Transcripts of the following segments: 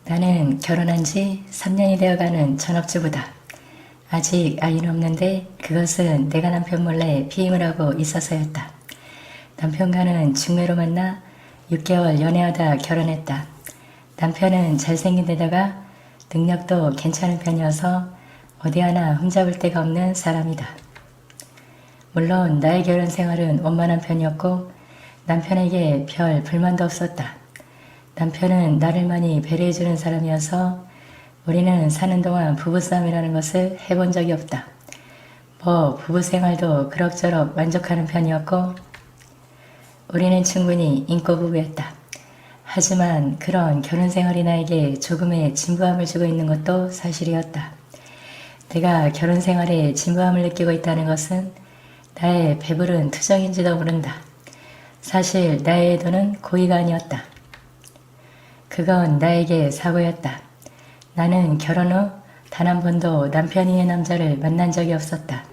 나는 결혼한 지 3년이 되어가는 전업주부다. 아직 아이는 없는데 그것은 내가 남편 몰래 피임을 하고 있어서였다. 남편과는 중매로 만나 6개월 연애하다 결혼했다. 남편은 잘생긴 데다가 능력도 괜찮은 편이어서 어디 하나 흠잡을 데가 없는 사람이다. 물론 나의 결혼 생활은 원만한 편이었고 남편에게 별 불만도 없었다. 남편은 나를 많이 배려해주는 사람이어서 우리는 사는 동안 부부싸움이라는 것을 해본 적이 없다. 부부생활도 그럭저럭 만족하는 편이었고 우리는 충분히 인꼬부부였다. 하지만 그런 결혼생활이 나에게 조금의 진부함을 주고 있는 것도 사실이었다. 내가 결혼생활에 진부함을 느끼고 있다는 것은 나의 배부른 투정인지도 모른다. 사실 나의 의도는 고의가 아니었다. 그건 나에게 사고였다. 나는 결혼 후 단 한 번도 남편 이의 남자를 만난 적이 없었다.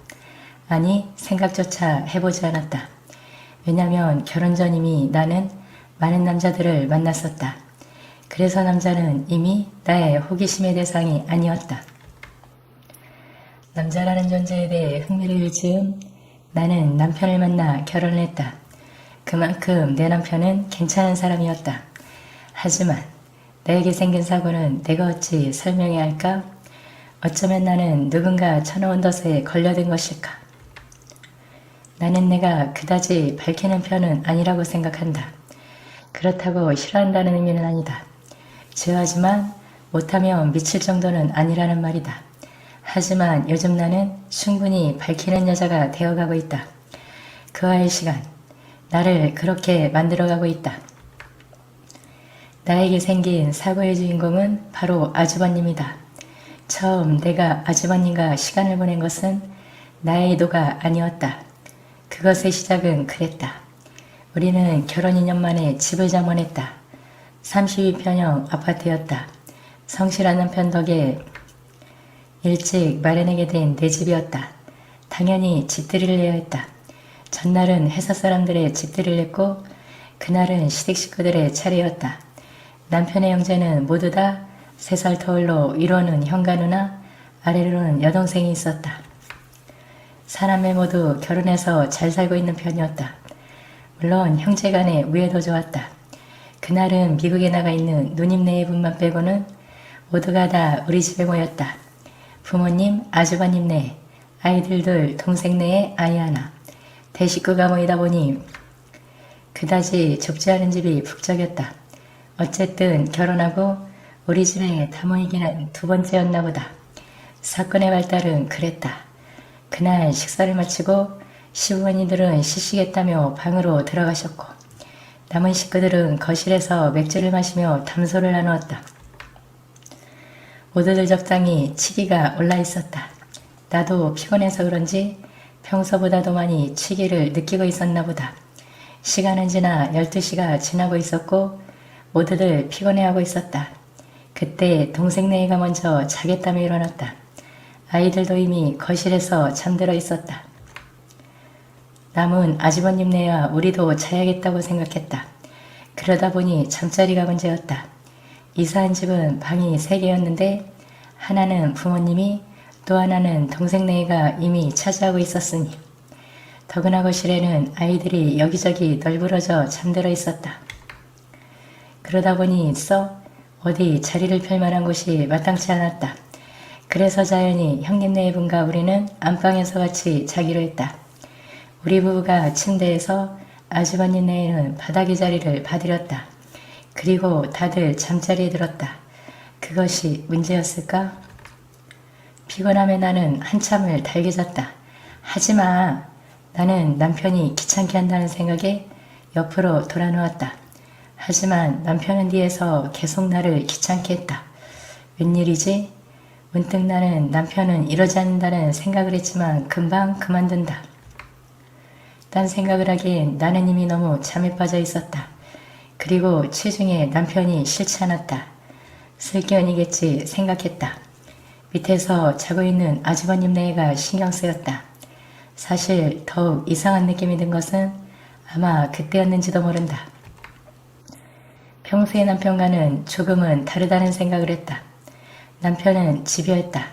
아니, 생각조차 해보지 않았다. 왜냐면 결혼 전 이미 나는 많은 남자들을 만났었다. 그래서 남자는 이미 나의 호기심의 대상이 아니었다. 남자라는 존재에 대해 흥미를 일 즈음 나는 남편을 만나 결혼을 했다. 그만큼 내 남편은 괜찮은 사람이었다. 하지만 나에게 생긴 사고는 내가 어찌 설명해야 할까? 어쩌면 나는 누군가 쳐놓은 덫에 걸려든 것일까? 나는 내가 그다지 밝히는 편은 아니라고 생각한다. 그렇다고 싫어한다는 의미는 아니다. 좋아하지만 못하면 미칠 정도는 아니라는 말이다. 하지만 요즘 나는 충분히 밝히는 여자가 되어가고 있다. 그와의 시간, 나를 그렇게 만들어가고 있다. 나에게 생긴 사고의 주인공은 바로 아주버님이다. 처음 내가 아주버님과 시간을 보낸 것은 나의 의도가 아니었다. 그것의 시작은 그랬다. 우리는 결혼 2년 만에 집을 장만했다. 32평형 아파트였다. 성실한 남편 덕에 일찍 마련하게 된 내 집이었다. 당연히 집들이를 해야 했다. 전날은 회사 사람들의 집들이를 했고 그날은 시댁 식구들의 차례였다. 남편의 형제는 모두 다 3살 터울로 위로는 현가 누나, 아래로는 여동생이 있었다. 사남매 모두 결혼해서 잘 살고 있는 편이었다. 물론 형제간의 우애도 좋았다. 그날은 미국에 나가 있는 누님네의 분만 빼고는 모두가 다 우리 집에 모였다. 부모님, 아주버님네, 아이들들, 동생네에 아이 하나. 대식구가 모이다 보니 그다지 좁지 않은 집이 북적였다. 어쨌든 결혼하고 우리 집에 다 모이기는 2번째였나 보다. 사건의 발달은 그랬다. 그날 식사를 마치고 시부모님들은 쉬시겠다며 방으로 들어가셨고 남은 식구들은 거실에서 맥주를 마시며 담소를 나누었다. 모두들 적당히 치기가 올라 있었다. 나도 피곤해서 그런지 평소보다도 많이 치기를 느끼고 있었나 보다. 시간은 지나 12시가 지나고 있었고 모두들 피곤해하고 있었다. 그때 동생네가 먼저 자겠다며 일어났다. 아이들도 이미 거실에서 잠들어 있었다. 남은 아주버님네와 우리도 자야겠다고 생각했다. 그러다 보니 잠자리가 문제였다. 이사한 집은 방이 3개였는데 하나는 부모님이 또 하나는 동생네가 이미 차지하고 있었으니 더구나 거실에는 아이들이 여기저기 널브러져 잠들어 있었다. 그러다 보니 어디 자리를 펼 만한 곳이 마땅치 않았다. 그래서 자연히 형님네 분과 우리는 안방에서 같이 자기로 했다. 우리 부부가 침대에서 아주버님네는 바닥에 자리를 받으렸다. 그리고 다들 잠자리에 들었다. 그것이 문제였을까? 피곤함에 나는 한참을 달게 잤다. 하지마. 나는 남편이 귀찮게 한다는 생각에 옆으로 돌아누웠다. 하지만 남편은 뒤에서 계속 나를 귀찮게 했다. 웬일이지? 문득 나는 남편은 이러지 않는다는 생각을 했지만 금방 그만둔다. 딴 생각을 하기엔 나는 이미 너무 잠에 빠져 있었다. 그리고 체중에 남편이 싫지 않았다. 슬기언이겠지 생각했다. 밑에서 자고 있는 아주버님네가 신경 쓰였다. 사실 더욱 이상한 느낌이 든 것은 아마 그때였는지도 모른다. 평소의 남편과는 조금은 다르다는 생각을 했다. 남편은 집요했다.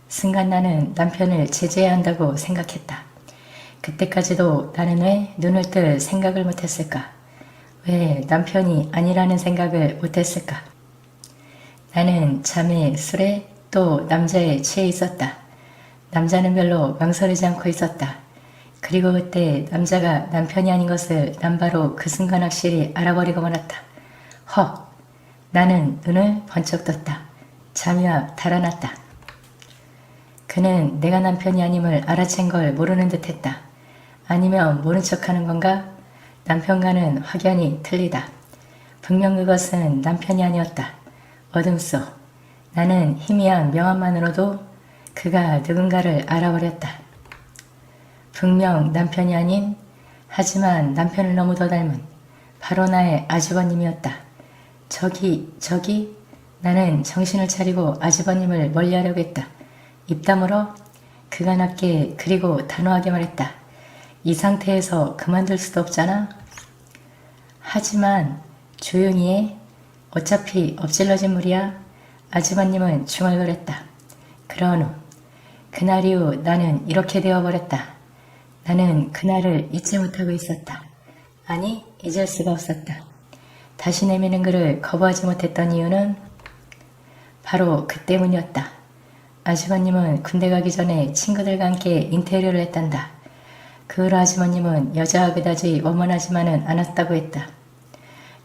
순간 나는 남편을 제재해야 한다고 생각했다. 그때까지도 나는 왜 눈을 뜰 생각을 못했을까? 왜 남편이 아니라는 생각을 못했을까? 나는 잠에, 술에, 또 남자에 취해 있었다. 남자는 별로 망설이지 않고 있었다. 그리고 그때 남자가 남편이 아닌 것을 난 바로 그 순간 확실히 알아버리고 말았다. 헉! 나는 눈을 번쩍 떴다. 잠이 와 달아났다. 그는 내가 남편이 아님을 알아챈 걸 모르는 듯 했다. 아니면 모른 척하는 건가? 남편과는 확연히 틀리다. 분명 그것은 남편이 아니었다. 어둠 속 나는 희미한 명암만으로도 그가 누군가를 알아버렸다. 분명 남편이 아닌, 하지만 남편을 너무 더 닮은 바로 나의 아주버님이었다. 저기 나는 정신을 차리고 아주버님을 멀리하려고 했다. 입다물어 그가 낮게 그리고 단호하게 말했다. 이 상태에서 그만둘 수도 없잖아. 하지만 조용히 해. 어차피 엎질러진 물이야. 아주버님은 중얼거렸다. 그런 후 그날 이후 나는 이렇게 되어버렸다. 나는 그날을 잊지 못하고 있었다. 아니, 잊을 수가 없었다. 다시 내미는 그를 거부하지 못했던 이유는 바로 그 때문이었다. 아주버님은 군대 가기 전에 친구들과 함께 인테리어를 했단다. 그 후로 아주버님은 여자와 그다지 원만하지만은 않았다고 했다.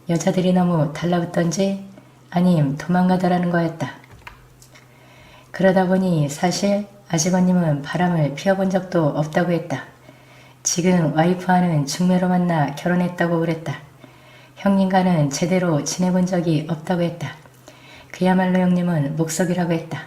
여자들이 너무 달라붙던지 아님 도망가더라는 거였다. 그러다 보니 사실 아주버님은 바람을 피워본 적도 없다고 했다. 지금 와이프와는 중매로 만나 결혼했다고 그랬다. 형님과는 제대로 지내본 적이 없다고 했다. 그야말로 형님은 목석이라고 했다.